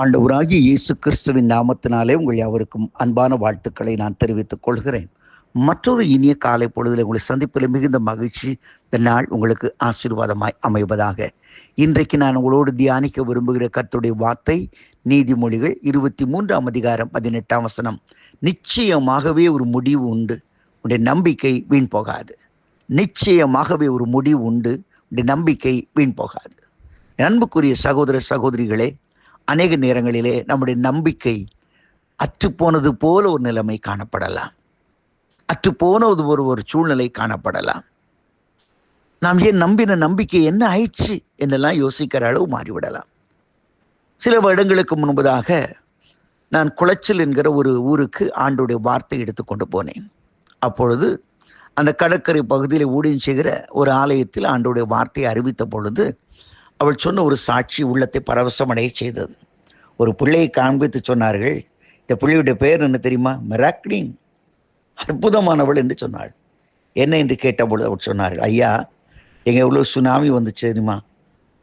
ஆண்டவராகிய இயேசு கிறிஸ்துவின் நாமத்தினாலே உங்கள் யாவருக்கும் அன்பான வாழ்த்துக்களை நான் தெரிவித்துக் கொள்கிறேன். மற்றொரு இனிய காலை பொழுதில் உங்களை சந்திப்பில் மிகுந்த மகிழ்ச்சி. இந்த நாள் உங்களுக்கு ஆசீர்வாதமாய் அமைவதாக. இன்றைக்கு நான் உங்களோடு தியானிக்க விரும்புகிற கர்த்தருடைய வார்த்தை நீதிமொழிகள் 23ஆம் அதிகாரம் 18ஆம் வசனம். நிச்சயமாகவே ஒரு முடிவு உண்டு, உடைய நம்பிக்கை வீண் போகாது. நிச்சயமாகவே ஒரு முடிவு உண்டு, உடைய நம்பிக்கை வீண் போகாது. அன்புக்குரிய சகோதர சகோதரிகளே, அநேக நேரங்களிலே நம்முடைய நம்பிக்கை அற்றுப்போனது போல ஒரு நிலைமை காணப்படலாம். அற்றுப்போனது ஒரு சூழ்நிலை காணப்படலாம். நாம் ஏன் நம்பின நம்பிக்கை என்ன ஆயிடுச்சு என்னெல்லாம் யோசிக்கிற அளவு மாறிவிடலாம். சில வருடங்களுக்கு முன்பதாக நான் குளச்சல் என்கிற ஒரு ஊருக்கு ஆண்டோடைய வார்த்தை எடுத்துக்கொண்டு போனேன். அப்பொழுது அந்த கடற்கரை பகுதியில் ஊழியம் செய்கிற ஒரு ஆலயத்தில் ஆண்டோடைய வார்த்தையை அறிவித்த பொழுது அவள் சொன்ன ஒரு சாட்சி உள்ளத்தை பரவசமடைய செய்தது. ஒரு பிள்ளையை காண்பித்து சொன்னார்கள். இந்த பிள்ளையுடைய பெயர் என்ன தெரியுமா? மிராக்லின், அற்புதமானவள் என்று சொன்னாள். என்ன என்று கேட்டபொழுது அவள் சொன்னார்கள், ஐயா, எங்கே எவ்வளோ சுனாமி வந்துச்சு தெரியுமா?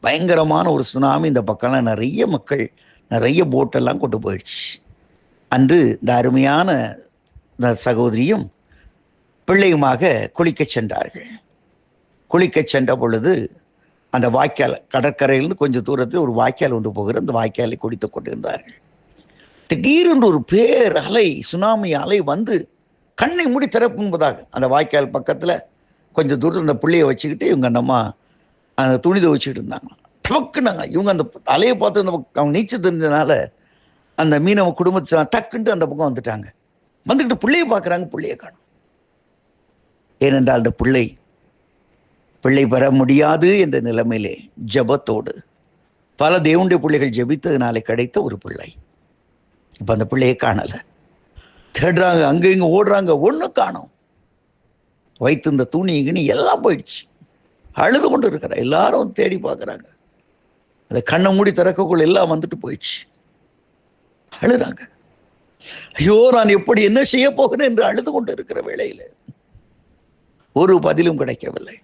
பயங்கரமான ஒரு சுனாமி. இந்த பக்கம்லாம் நிறைய மக்கள், நிறைய போட்டெல்லாம் கொண்டு போயிடுச்சு. அன்று இந்த அருமையான சகோதரியும் பிள்ளையுமாக குளிக்க சென்றார்கள். குளிக்க சென்ற பொழுது அந்த வாய்க்கால், கடற்கரையிலிருந்து கொஞ்சம் தூரத்தில் ஒரு வாய்க்கால் ஒன்று போகிற அந்த வாய்க்காலை குடித்து கொண்டிருந்தார்கள். திடீரென்று ஒரு பேர் அலை, சுனாமி அலை வந்து கண்ணை மூடி திறப்பும்பதாக அந்த வாய்க்கால் பக்கத்தில் கொஞ்சம் தூரத்தில் அந்த பிள்ளையை வச்சுக்கிட்டு இவங்க அந்தம்மா அந்த துணி துவைச்சிட்டு இருந்தாங்க. டக்குனாங்க இவங்க அந்த அலையை பார்த்து அந்த அவங்க நீச்சல் தெரிஞ்சதுனால அந்த மீனவ குடும்பத்தை டக்குன்ட்டு அந்த பக்கம் வந்துட்டாங்க. வந்துக்கிட்டு பிள்ளையை பார்க்குறாங்க, பிள்ளையை காணும். ஏனென்றால் அந்த பிள்ளை பெற முடியாது என்ற நிலைமையிலே ஜபத்தோடு பல தேவனுடைய பிள்ளைகள் ஜபித்ததுனாலே கிடைத்த ஒரு பிள்ளை. இப்போ அந்த பிள்ளையை காணலை. தேடுறாங்க, அங்கே இங்கே ஓடுறாங்க, ஒன்றும் காணும். வைத்து இந்த துணி கிணி எல்லாம் போயிடுச்சு. அழுது கொண்டு இருக்கிற எல்லாரும் தேடி பார்க்குறாங்க. அந்த கண்ணை மூடி திறக்கக்குள்ள எல்லாம் வந்துட்டு போயிடுச்சு. அழுறாங்க, ஐயோ நான் எப்படி என்ன செய்ய போகிறேன் என்று அழுது கொண்டு இருக்கிற வேளையில் ஒரு பதிலும் கிடைக்கவில்லை.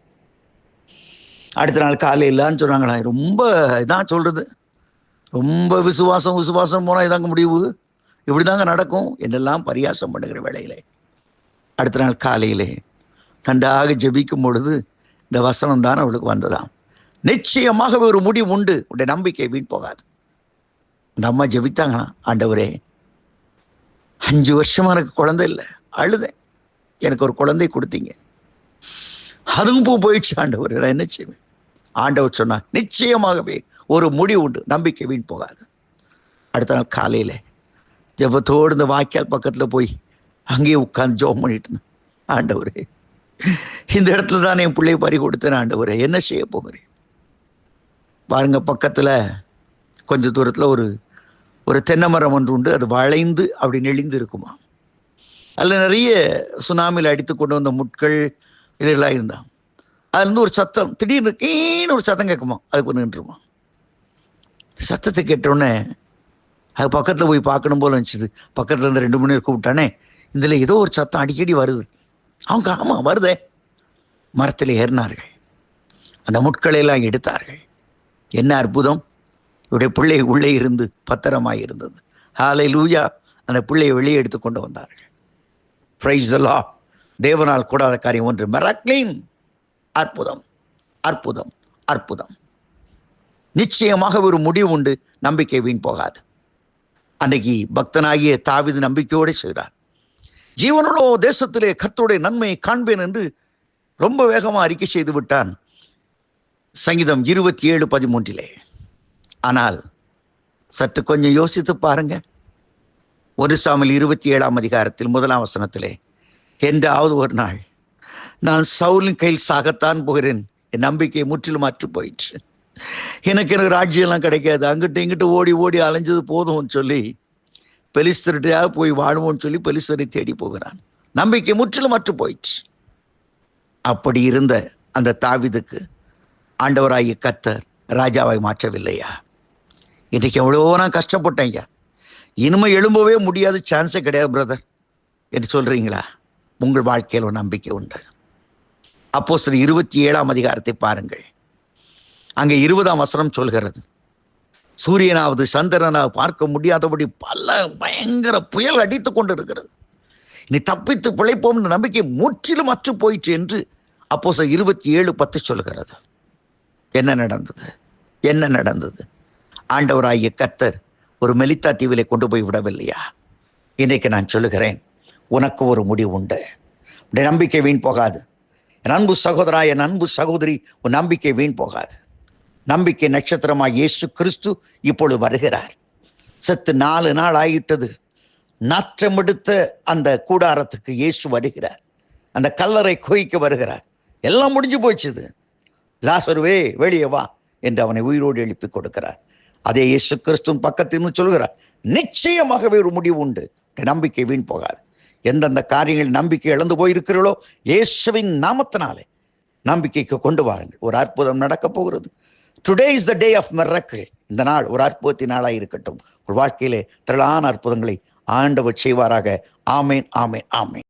அடுத்த நாள் காலையிலான்னு சொன்னாங்களா, ரொம்ப இதான் சொல்றது, ரொம்ப விசுவாசம் போனால் இதாங்க முடிவு, இப்படி தாங்க நடக்கும் என்றெல்லாம் பரியாசம் பண்ணுகிற வேளையிலே அடுத்த நாள் காலையிலே நன்றாக ஜெபிக்கும் பொழுது இந்த வசனம் தான் அவளுக்கு வந்ததாம். நிச்சயமாகவே ஒரு முடிவு உண்டு, உடைய நம்பிக்கை வீண் போகாது. அந்த அம்மா ஜெபித்தாங்கன்னா, ஆண்டவரே 5 வருஷமா எனக்கு குழந்தை இல்லை, அழுதேன், எனக்கு ஒரு குழந்தை கொடுத்தீங்க, அதுவும் பூ போயிடுச்சு ஆண்டவர், நான் என்ன செய்வேன்? ஆண்டவர் சொன்னார், நிச்சயமாகவே ஒரு முடிவு உண்டு, நம்பிக்கை வீண் போகாது. அடுத்த நாள் காலையில் ஜெபத்தோடு இந்த வாய்க்கால் பக்கத்தில் போய் அங்கேயே உட்கார்ந்து ஜெபம் பண்ணிட்டு இருந்தேன். ஆண்டவரே, இந்த இடத்துல தான் என் பிள்ளையை பறி கொடுத்தேன், ஆண்டவரே என்ன செய்ய போகிறேன்? பாருங்க, பக்கத்தில் கொஞ்சம் தூரத்தில் ஒரு தென்னை மரம் ஒன்று உண்டு. அது வளைந்து அப்படி நெளிந்து இருக்குமா. அதில் நிறைய சுனாமியில் அடித்து கொண்டு வந்த முட்கள் இதெல்லாம் இருந்தான். அதுலேருந்து ஒரு சத்தம், திடீர்னு ஈன்னு ஒரு சத்தம் கேட்குமா, அதுக்கு ஒன்று நின்றுமா. சத்தத்தை கேட்டோடனே அது பக்கத்தில் போய் பார்க்கணும் போல இருந்துச்சு. பக்கத்தில் இருந்து 2 மணி நேரம் கூப்பிட்டானே, இதில் ஏதோ ஒரு சத்தம் அடிக்கடி வருது. அவங்க ஆமாம் வருதே. மரத்தில் ஏறினார்கள், அந்த முட்களையெல்லாம் எடுத்தார்கள். என்ன அற்புதம்! இவருடைய பிள்ளை உள்ளே இருந்து பத்திரமாய் இருந்தது. ஹல்லேலூயா! அந்த பிள்ளையை வெளியே எடுத்து கொண்டு வந்தார்கள். Praise the Lord! தேவனால் கூடாத காரியம் ஒன்று. மிராக்லின், அற்புதம், அற்புதம், அற்புதம். நிச்சயமாக ஒரு முடிவு உண்டு, நம்பிக்கை வீண் போகாது. அன்னைக்கு பக்தனாகிய தாவீது நம்பிக்கையோடு செய்கிறார். ஜீவனுள்ளோ தேசத்திலே கர்த்தருடைய நன்மையை காண்பேன் என்று ரொம்ப வேகமாக அறிக்கை செய்து விட்டான். சங்கீதம் 27:13. ஆனால் சற்று கொஞ்சம் யோசித்து பாருங்க. 1 சாமுவேல் 27ஆம் அதிகாரத்தில் 1ஆம் வசனத்திலே, என்றாவது ஒரு நாள் நான் சவுலின் கையில் சாகத்தான் போகிறேன், என் நம்பிக்கை முற்றிலும் அற்று போயிடுச்சு, எனக்கு ராஜ்யம்லாம் கிடைக்காது, அங்கிட்டு இங்கிட்டு ஓடி ஓடி அலைஞ்சது போதும்னு சொல்லி பெலிஸ்தர்கிட்ட போய் வாழுவோன்னு சொல்லி பெலிஸ்தரை தேடி போகிறான். நம்பிக்கை முற்றிலும் அற்று போயிடுச்சு. அப்படி இருந்த அந்த தாவீதுக்கு ஆண்டவராகிய கர்த்தர் ராஜாவாய் மாற்றவில்லையா? இன்றைக்கு எவ்வளோ நான் கஷ்டப்பட்டேன் ஐயா, இனிமே எழும்பவே முடியாது, சான்ஸே கிடையாது பிரதர் என்று சொல்றீங்களா? உங்கள் வாழ்க்கையில் ஒரு நம்பிக்கை உண்டு. அப்போஸ்தலர் 27ஆம் அதிகாரத்தை பாருங்கள். அங்கே 20ஆம் வசனம் சொல்கிறது, சூரியனாவது சந்திரனாவது பார்க்க முடியாதபடி பல பயங்கர புயல் அடித்து கொண்டு இருக்கிறது. நீ தப்பித்து பிழைப்போம் நம்பிக்கை முற்றிலும் அற்று போயிற்று என்று அப்போஸ்தலர் 27:10 சொல்கிறது. என்ன நடந்தது? என்ன நடந்தது? ஆண்டவராகிய கர்த்தர் ஒரு மெலித்தா தீவிலே கொண்டு போய் விடவில்லையா? இன்றைக்கு நான் சொல்லுகிறேன், உனக்கு ஒரு முடிவு உண்டு. உடைய நம்பிக்கை வீண் போகாது. என் அன்பு சகோதரா, என் அன்பு சகோதரி, உன் நம்பிக்கை வீண் போகாது. நம்பிக்கை நட்சத்திரமாக இயேசு கிறிஸ்து இப்பொழுது வருகிறார். செத்து 4 நாள் ஆயிட்டது. நாற்றமெடுத்த அந்த கூடாரத்துக்கு இயேசு வருகிறார். அந்த கல்லறை குகைக்கு வருகிறார். எல்லாம் முடிஞ்சு போச்சுது. லாசருவே வெளியே வா என்று அவனை உயிரோடு எழுப்பி கொடுக்கிறார். அதே இயேசு கிறிஸ்துவின் பக்கத்தில் சொல்கிறார், நிச்சயமாகவே ஒரு முடிவு உண்டு. நம்பிக்கை வீண் போகாது. எந்தெந்த காரியங்கள் நம்பிக்கை இழந்து போயிருக்கிறீர்களோ இயேசுவின் நாமத்தினாலே நம்பிக்கைக்கு கொண்டு வாருங்கள். ஒரு அற்புதம் நடக்க போகிறது. Today is the day of miracle. இந்த நாள் ஒரு அற்புதத்தின் நாளாக இருக்கட்டும். உங்கள் வாழ்க்கையிலே திரளான அற்புதங்களை ஆண்டவர் செய்வாராக. ஆமேன், ஆமேன், ஆமேன்.